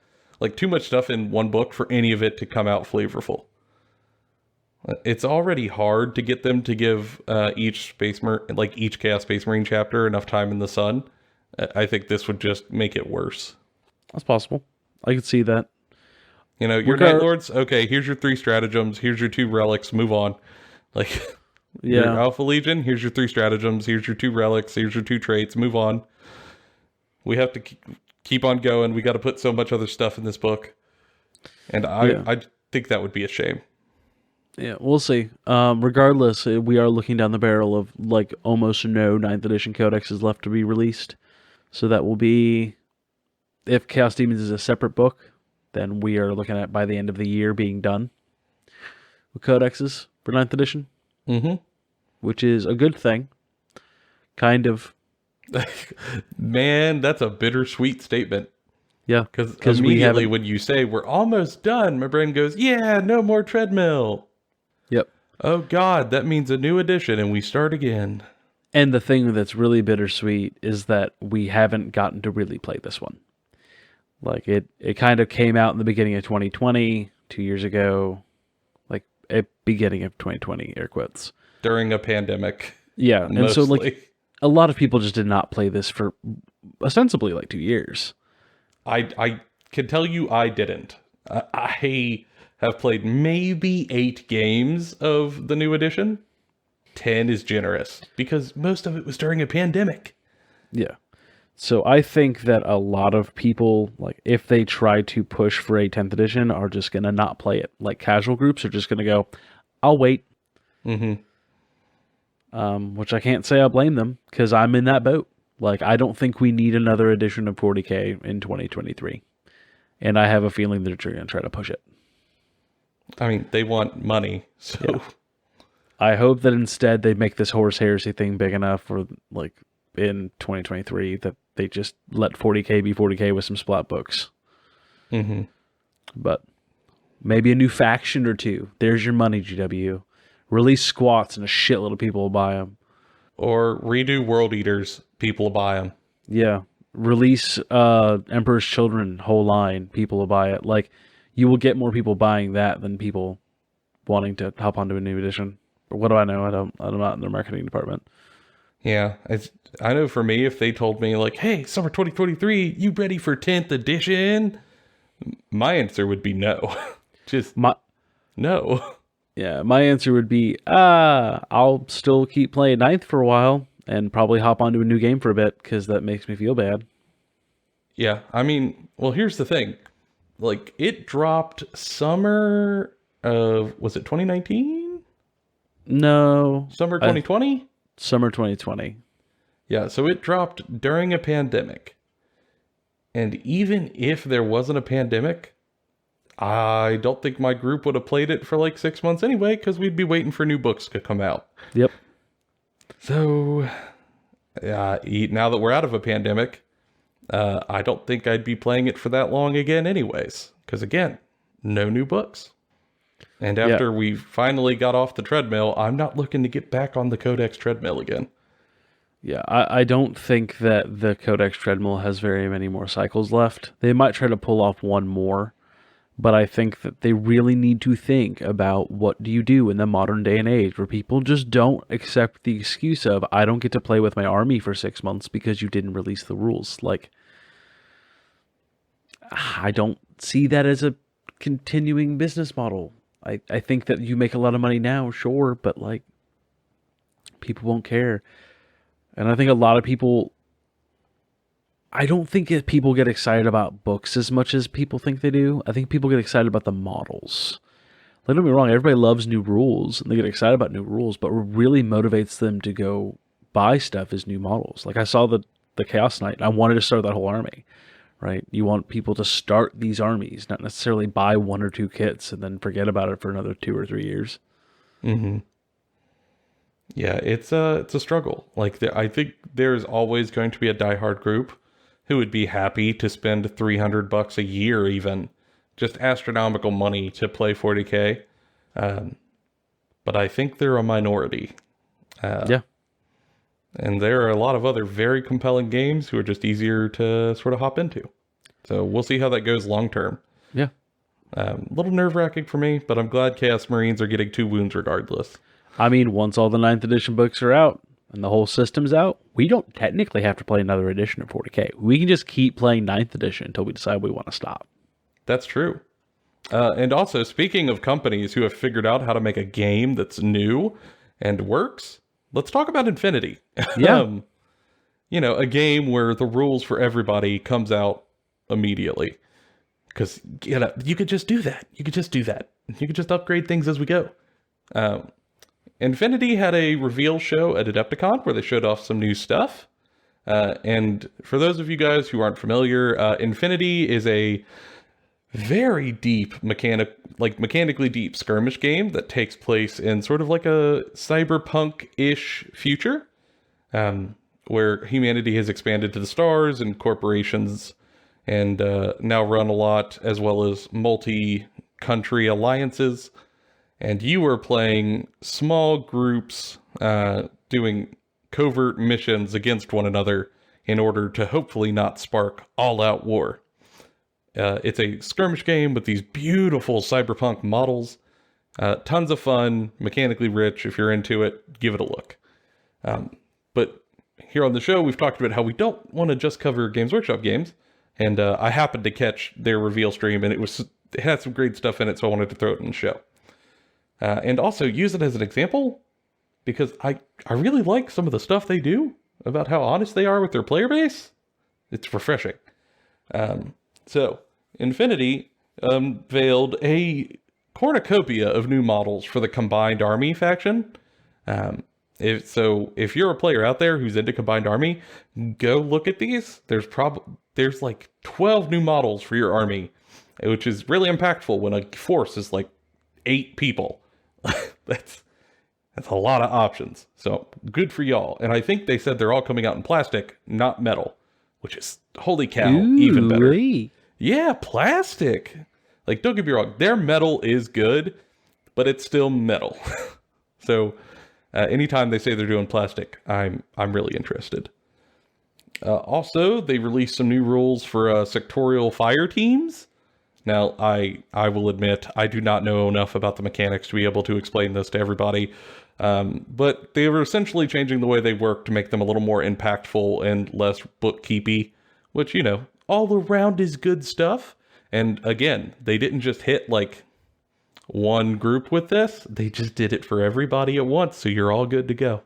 like too much stuff in one book for any of it to come out flavorful. It's already hard to get them to give each each Chaos Space Marine chapter enough time in the sun. I think this would just make it worse. That's possible. I could see that. You know, your Night Lords, okay, here's your 3 stratagems, here's your 2 relics, move on. Like, your Alpha Legion, here's your 3 stratagems, here's your 2 relics, here's your 2 traits, move on. We have to keep on going. We got to put so much other stuff in this book. And I think that would be a shame. Yeah, we'll see. Regardless, we are looking down the barrel of like almost no 9th edition codexes left to be released. So that will be, if Chaos Demons is a separate book, then we are looking at by the end of the year being done with codexes for 9th edition. Mm-hmm. Which is a good thing. Kind of. Man, that's a bittersweet statement. Yeah. Because immediately when you say we're almost done, my brain goes, yeah, no more treadmill. Yep. Oh God, that means a new edition and we start again. And the thing that's really bittersweet is that we haven't gotten to really play this one. Like it kind of came out in the beginning of 2020, 2 years ago, like at beginning of 2020, air quotes. During a pandemic. Yeah. And so like a lot of people just did not play this for ostensibly like 2 years. I can tell you I didn't. I have played maybe 8 games of the new edition. 10 is generous because most of it was during a pandemic. Yeah. So I think that a lot of people, like if they try to push for a 10th edition, are just going to not play it. Like casual groups are just going to go, I'll wait. Mm-hmm. Which I can't say I blame them because I'm in that boat. Like, I don't think we need another edition of 40K in 2023. And I have a feeling they're going to try to push it. I mean, they want money, so... Yeah. I hope that instead they make this horse heresy thing big enough for, like, in 2023 that they just let 40K be 40K with some splat books. Mm-hmm. But maybe a new faction or 2. There's your money, GW. Release squats and a shitload of people will buy them. Or redo World Eaters. People will buy them. Yeah. Release Emperor's Children whole line. People will buy it. Like, you will get more people buying that than people wanting to hop onto a new edition. But what do I know? I'm not in their marketing department. Yeah. I know for me, if they told me, like, hey, summer 2023, you ready for 10th edition? My answer would be no. Just no. Yeah, my answer would be, I'll still keep playing 9th for a while and probably hop onto a new game for a bit because that makes me feel bad. Yeah, I mean, well, here's the thing. Like, it dropped summer of, was it 2019? No. Summer 2020? Summer 2020. Yeah, so it dropped during a pandemic. And even if there wasn't a pandemic, I don't think my group would have played it for like 6 months anyway, because we'd be waiting for new books to come out. Yep. So, now that we're out of a pandemic, I don't think I'd be playing it for that long again anyways. Because again, no new books. And after we finally got off the treadmill, I'm not looking to get back on the Codex treadmill again. Yeah, I don't think that the Codex treadmill has very many more cycles left. They might try to pull off one more. But I think that they really need to think about what do you do in the modern day and age where people just don't accept the excuse of, I don't get to play with my army for 6 months because you didn't release the rules. Like, I don't see that as a continuing business model. I think that you make a lot of money now, sure, but like, people won't care. And I think a lot of people... I don't think people get excited about books as much as people think they do. I think people get excited about the models. Like, don't get me wrong, everybody loves new rules, and they get excited about new rules, but what really motivates them to go buy stuff is new models. Like, I saw the Chaos Knight, and I wanted to start that whole army, right? You want people to start these armies, not necessarily buy 1 or 2 kits and then forget about it for another 2 or 3 years. Mm-hmm. Yeah, it's a struggle. Like, I think there's always going to be a diehard group who would be happy to spend $300 a year, even just astronomical money to play 40K. But I think they're a minority. Yeah. And there are a lot of other very compelling games who are just easier to sort of hop into. So we'll see how that goes long term. Yeah. A little nerve-wracking for me, but I'm glad Chaos Marines are getting 2 wounds regardless. I mean, once all the 9th edition books are out and the whole system's out, we don't technically have to play another edition of 40K. We can just keep playing 9th edition until we decide we want to stop. That's true. And also, speaking of companies who have figured out how to make a game that's new and works, let's talk about Infinity. Yeah. A game where the rules for everybody comes out immediately. Because, you could just do that. You could just upgrade things as we go. Infinity had a reveal show at Adepticon where they showed off some new stuff. And for those of you guys who aren't familiar, Infinity is a very deep mechanically deep skirmish game that takes place in sort of like a cyberpunk-ish future, where humanity has expanded to the stars and corporations and now run a lot, as well as multi-country alliances. And you are playing small groups doing covert missions against one another in order to hopefully not spark all-out war. It's a skirmish game with these beautiful cyberpunk models. Tons of fun, mechanically rich. If you're into it, give it a look. But here on the show, we've talked about how we don't want to just cover Games Workshop games. And I happened to catch their reveal stream, and it had some great stuff in it, so I wanted to throw it in the show. And also use it as an example, because I really like some of the stuff they do about how honest they are with their player base. It's refreshing. So, Infinity unveiled a cornucopia of new models for the Combined Army faction. If you're a player out there who's into Combined Army, go look at these. There's like 12 new models for your army, which is really impactful when a force is like 8 people. That's a lot of options. So good for y'all. And I think they said they're all coming out in plastic, not metal, which is, holy cow, even better. Yeah, plastic. Like, don't get me wrong, their metal is good, but it's still metal. So anytime they say they're doing plastic, I'm really interested. Also, they released some new rules for sectorial fire teams. Now, I will admit, I do not know enough about the mechanics to be able to explain this to everybody. But they were essentially changing the way they work to make them a little more impactful and less bookkeepy, which, all around is good stuff. And again, they didn't just hit like one group with this. They just did it for everybody at once, so you're all good to go.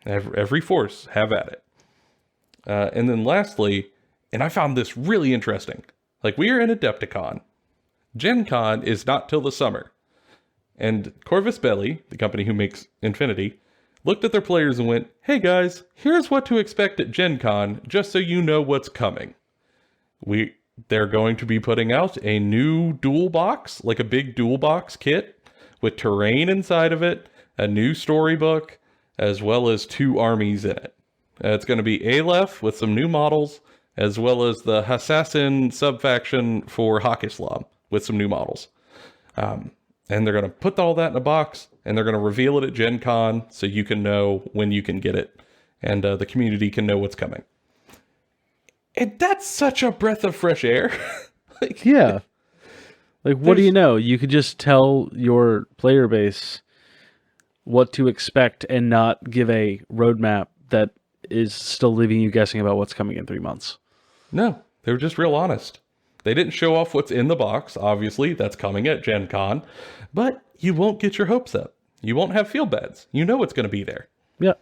Every force, have at it. And then lastly, and I found this really interesting, like, we are in Adepticon. Gen Con is not till the summer. And Corvus Belli, the company who makes Infinity, looked at their players and went, hey guys, here's what to expect at Gen Con, just so you know what's coming. They're going to be putting out a new dual box, like a big dual box kit, with terrain inside of it, a new storybook, as well as 2 armies in it. It's going to be Aleph with some new models, as well as the Assassin sub-faction for Hawk Islam with some new models. And they're going to put all that in a box, and they're going to reveal it at Gen Con so you can know when you can get it, and the community can know what's coming. And that's such a breath of fresh air. Yeah. Like, what do you know? You could just tell your player base what to expect and not give a roadmap that is still leaving you guessing about what's coming in 3 months. No, they were just real honest. They didn't show off what's in the box. Obviously, that's coming at Gen Con. But you won't get your hopes up. You won't have field beds. You know what's going to be there. Yeah.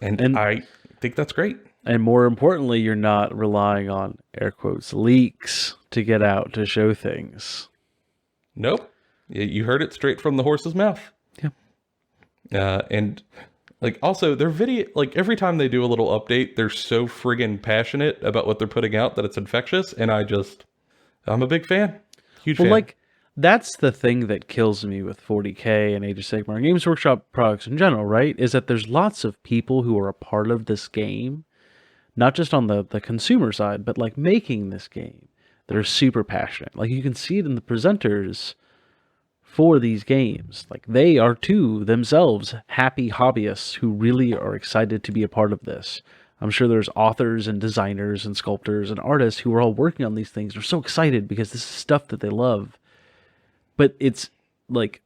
And I think that's great. And more importantly, you're not relying on, air quotes, leaks to get out to show things. Nope. You heard it straight from the horse's mouth. Yeah. And like, also, their video, like, every time they do a little update, they're so friggin' passionate about what they're putting out that it's infectious. And I'm a big fan. Huge fan. Like, that's the thing that kills me with 40K and Age of Sigmar and Games Workshop products in general, right? Is that there's lots of people who are a part of this game, not just on the consumer side, but like making this game, that are super passionate. Like, you can see it in the presenters for these games. Like, they are too themselves happy hobbyists who really are excited to be a part of this. I'm sure there's authors and designers and sculptors and artists who are all working on these things. They're so excited because this is stuff that they love. But it's like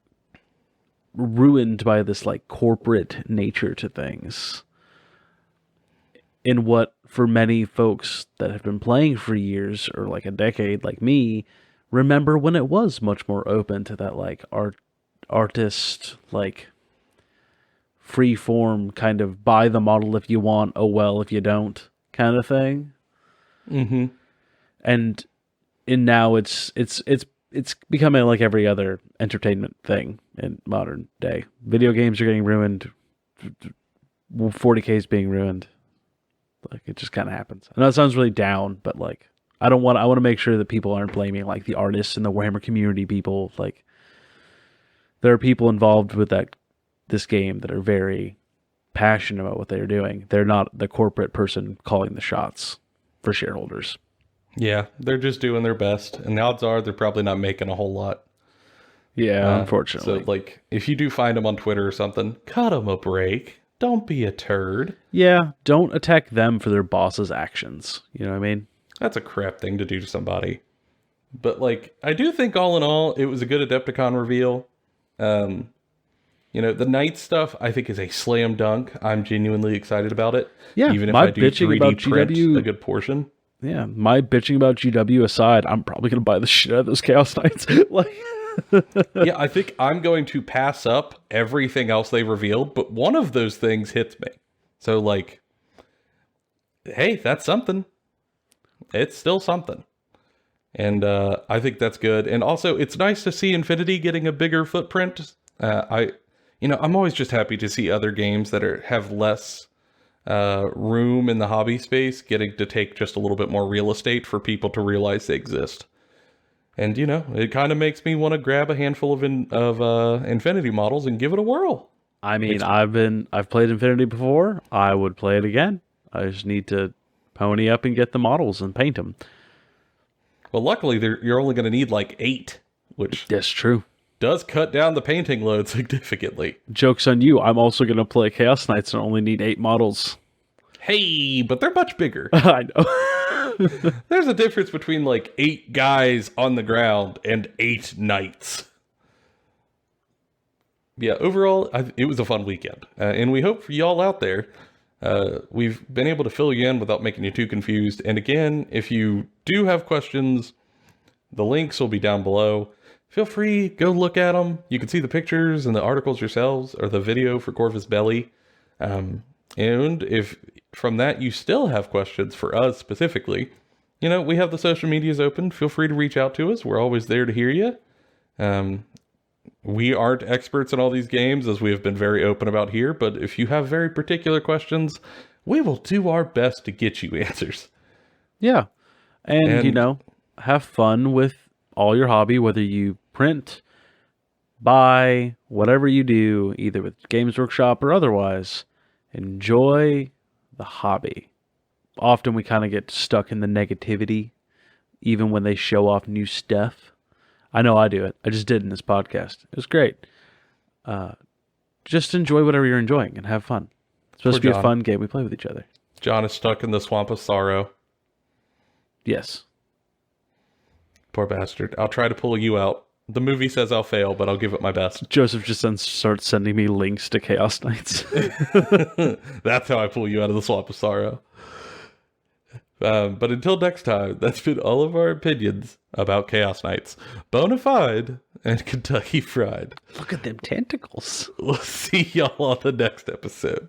ruined by this like corporate nature to things. In what, for many folks that have been playing for years or like a decade like me, remember when it was much more open to that like artist, like free form kind of buy the model if you want, oh well if you don't kind of thing. Mm-hmm. And now it's becoming like every other entertainment thing in modern day. Video games are getting ruined. 40K is being ruined. Like, it just kind of happens. I know it sounds really down, but like, I want to make sure that people aren't blaming like the artists and the Warhammer community people. Like, there are people involved with this game that are very passionate about what they're doing. They're not the corporate person calling the shots for shareholders. Yeah, they're just doing their best, and the odds are they're probably not making a whole lot. Yeah, unfortunately. So, like, if you do find them on Twitter or something, cut them a break. Don't be a turd. Yeah, don't attack them for their boss's actions. You know what I mean? That's a crap thing to do to somebody. But, like, I do think all in all, it was a good Adepticon reveal. You know, the Knight stuff, I think, is a slam dunk. I'm genuinely excited about it. Yeah, even if my I do bitching 3D about print GW a good portion. Yeah, my bitching about GW aside, I'm probably going to buy the shit out of those Chaos Knights. Like, yeah, I think I'm going to pass up everything else they revealed, but one of those things hits me. So, like, hey, that's something. It's still something. And I think that's good. And also, it's nice to see Infinity getting a bigger footprint. I'm always just happy to see other games that have less room in the hobby space getting to take just a little bit more real estate for people to realize they exist. And, you know, it kind of makes me want to grab a handful of Infinity models and give it a whirl. I mean, I've played Infinity before. I would play it again. I just need to pony up and get the models and paint them. Well, luckily, you're only going to need like 8, which that's true. Does cut down the painting load significantly. Joke's on you. I'm also going to play Chaos Knights and only need 8 models. Hey, but they're much bigger. I know. There's a difference between like 8 guys on the ground and 8 knights. Yeah, overall, it was a fun weekend. And we hope for y'all out there, we've been able to fill you in without making you too confused. And again, if you do have questions, the links will be down below. Feel free, go look at them. You can see the pictures and the articles yourselves, or the video for Corvus Belli. And if from that you still have questions for us specifically, you know, we have the social medias open. Feel free to reach out to us. We're always there to hear you. We aren't experts in all these games, as we have been very open about here, but if you have very particular questions, we will do our best to get you answers. Yeah. And you know, have fun with all your hobby, whether you print, buy, whatever you do, either with Games Workshop or otherwise. Enjoy the hobby. Often we kind of get stuck in the negativity, even when they show off new stuff. I know I do it. I just did in this podcast. It was great. Just enjoy whatever you're enjoying and have fun. It's supposed to be a fun game we play with each other. John is stuck in the swamp of sorrow. Yes. Poor bastard. I'll try to pull you out. The movie says I'll fail, but I'll give it my best. Joseph just then starts sending me links to Chaos Knights. That's how I pull you out of the swamp of sorrow. But until next time, that's been all of our opinions about Chaos Knights. Bonafide and Kentucky Fried. Look at them tentacles. We'll see y'all on the next episode.